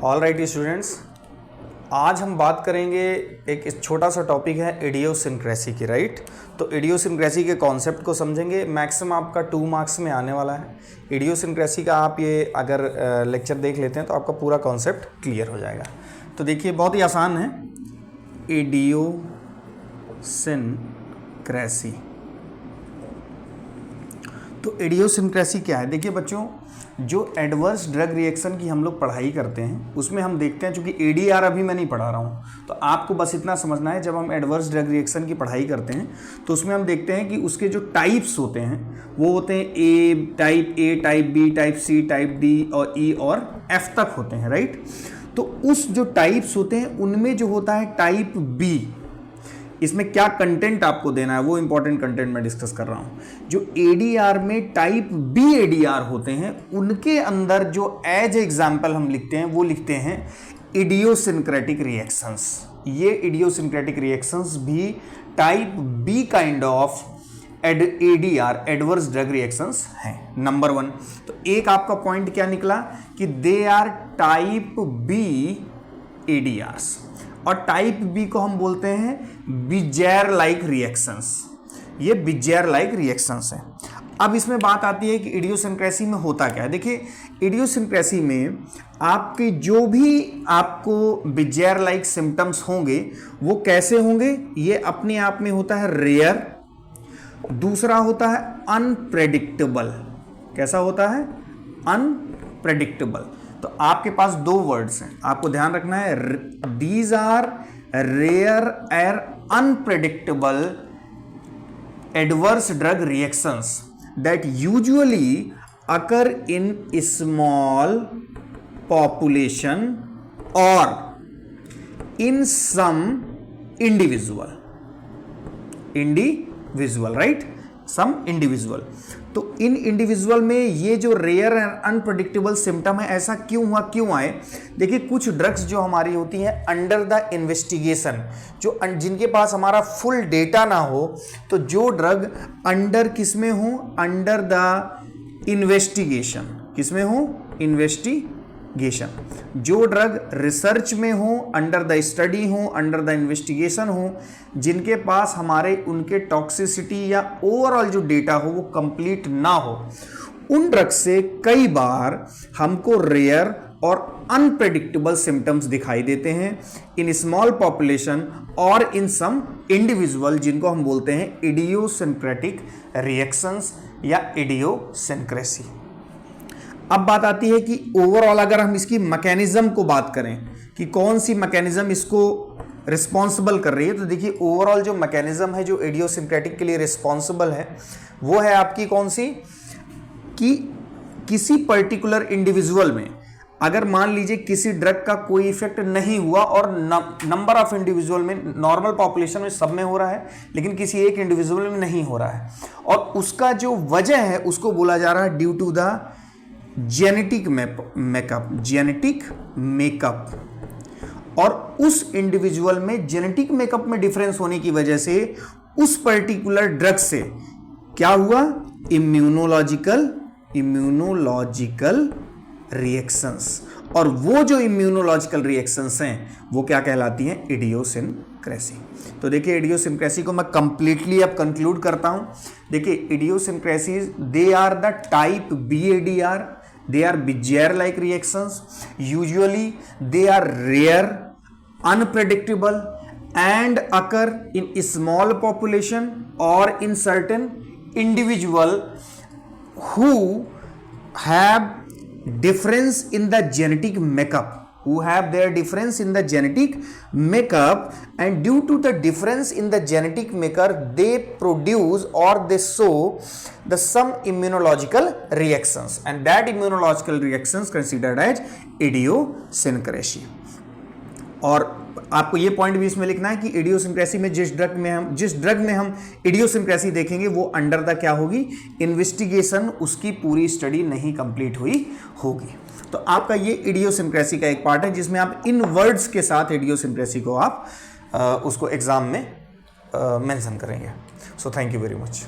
All right students, आज हम बात करेंगे एक छोटा सा टॉपिक है इडियोसिंक्रेसी की, राइट। तो इडियोसिंक्रेसी के कॉन्सेप्ट को समझेंगे। मैक्सिमम आपका 2 मार्क्स में आने वाला है। इडियोसिंक्रेसी का आप ये अगर लेक्चर देख लेते हैं तो आपका पूरा कॉन्सेप्ट क्लियर हो जाएगा। तो देखिए बहुत ही आसान है। इडियोसिंक्रेसी, तो इडियोसिंक्रेसी क्या है? देखिए बच्चों, जो एडवर्स ड्रग रिएक्शन की हम लोग पढ़ाई करते हैं उसमें हम देखते हैं, चूंकि एडीआर अभी मैं नहीं पढ़ा रहा हूँ, तो आपको बस इतना समझना है, जब हम एडवर्स ड्रग रिएक्शन की पढ़ाई करते हैं तो उसमें हम देखते हैं कि उसके जो टाइप्स होते हैं वो होते हैं A type B type C type D और ई और एफ तक होते हैं, राइट। तो उस जो टाइप्स होते हैं उनमें जो होता है टाइप बी, इसमें क्या कंटेंट आपको देना है वो इंपॉर्टेंट कंटेंट मैं डिस्कस कर रहा हूं। जो एडीआर में टाइप बी एडीआर होते हैं उनके अंदर जो एज एग्जाम्पल हम लिखते हैं वो लिखते हैं इडियोसिंक्रेटिक रिएक्शंस। ये इडियोसिंक्रेटिक रिएक्शंस भी type be kind of ADR adverse drug reactions हैं। नंबर 1, तो एक आपका पॉइंट क्या निकला कि दे आर टाइप बी एडीआर्स, और टाइप बी को हम बोलते हैं बिजेर लाइक रिएक्शंस। ये बिजेर लाइक रिएक्शंस हैं। अब इसमें बात आती है कि इडियोसिंक्रेसी में होता क्या है। देखिए इडियोसिंक्रेसी में आपके जो भी आपको बिजेर लाइक सिम्टम्स होंगे वो कैसे होंगे? ये अपने आप में होता है रेयर, दूसरा होता है अनप्रेडिक्टेबल। कैसा होता है? अनप्रेडिक्टेबल। तो आपके पास 2 वर्ड्स हैं, आपको ध्यान रखना है। These are rare and unpredictable adverse drug reactions that usually occur in small population और in some individual, right, some individual. तो इन इंडिविजुअल में ये जो रेयर एंड अनप्रेडिक्टेबल सिम्टम है, ऐसा क्यों हुआ, क्यों आए? देखिए कुछ ड्रग्स जो हमारी होती हैं अंडर द इन्वेस्टिगेशन, जो जिनके पास हमारा फुल डेटा ना हो, तो जो ड्रग अंडर किस में हो? Under the investigation. किस में हो? इन्वेस्टिगेशन। जो ड्रग रिसर्च में हो, अंडर द स्टडी हो, अंडर द इन्वेस्टिगेशन हो, जिनके पास हमारे उनके टॉक्सिसिटी या ओवरऑल जो डेटा हो वो कंप्लीट ना हो, उन ड्रग से कई बार हमको रेयर और अनप्रेडिक्टेबल सिम्टम्स दिखाई देते हैं इन स्मॉल पॉपुलेशन और इन सम इंडिविजुअल, जिनको हम बोलते हैं इडियोसिंक्रेटिक रिएक्शंस या इडियोसिंक्रेसी। अब बात आती है कि ओवरऑल अगर हम इसकी मैकेनिज्म को बात करें कि कौन सी मैकेनिज्म इसको रिस्पॉन्सिबल कर रही है, तो देखिए ओवरऑल जो मैकेनिज्म है जो इडियोसिंक्रेटिक के लिए रिस्पॉन्सिबल है वो है आपकी कौन सी, कि किसी पर्टिकुलर इंडिविजुअल में अगर मान लीजिए किसी ड्रग का कोई इफेक्ट नहीं हुआ और नंबर ऑफ इंडिविजुअल में, नॉर्मल पॉपुलेशन में सब में हो रहा है लेकिन किसी एक इंडिविजुअल में नहीं हो रहा है, और उसका जो वजह है उसको बोला जा रहा है due to the genetic makeup. और उस इंडिविजुअल में जेनेटिक मेकअप में डिफरेंस होने की वजह से उस पर्टिकुलर ड्रग से क्या हुआ? इम्यूनोलॉजिकल रिएक्शंस, और वो जो इम्यूनोलॉजिकल रिएक्शंस हैं वो क्या कहलाती हैं? इडियोसिंक्रेसी। तो देखिए इडियोसिंक्रेसी को मैं कंप्लीटली अब कंक्लूड करता हूं। देखिए idiosyncrasy they are the type B ADR, they are Bezier like reactions. Usually they are rare, unpredictable and occur in small population or in certain individual who have difference in the genetic makeup, who have their difference in the genetic makeup, and due to the difference in the genetic makeup they produce or they show the some immunological reactions, and that immunological reactions considered as idiosincrasy। और आपको ये point भी इसमें लिखना है कि idiosyncrasy में जिस ड्रग में हम इडियोसिंक्रेसी देखेंगे वो अंडर द क्या होगी? इन्वेस्टिगेशन, उसकी पूरी स्टडी नहीं कंप्लीट हुई होगी। तो आपका ये इडियोसिंक्रेसी का एक पार्ट है जिसमें आप इन वर्ड्स के साथ इडियोसिंक्रेसी को आप उसको एग्जाम में मेंशन करेंगे। So thank you very much.